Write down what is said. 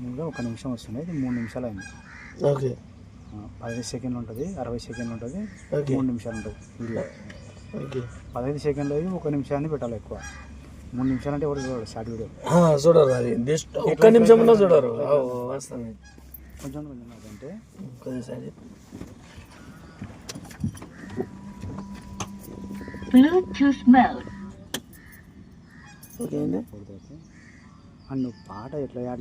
మామూలుగా 1 నిమిషం వస్తుంది, ఇది 3 నిమిషాలు అయింది. ఓకే. 15 సెకండ్లు ఉంటుంది, 60 సెకండ్లు ఉంటుంది, 3 నిమిషాలు ఉంటుంది వీడియో. ఓకే. 15 సెకండ్లు 1 నిమిషాన్ని పెట్టాలి ఎక్కువ. 3 నిమిషాలు అంటే ఎవరు చూడాలి షార్ట్ వీడియో. చూడరు, అది జస్ట్ 1 నిమిషం ఉన్నా చూడరు. వస్తాను కొంచెం కొంచెం అదంటే కొద్దిసారి. Bluetooth mode. ఓకే అండి. నువ్వు పాట ఎట్లా యాడ్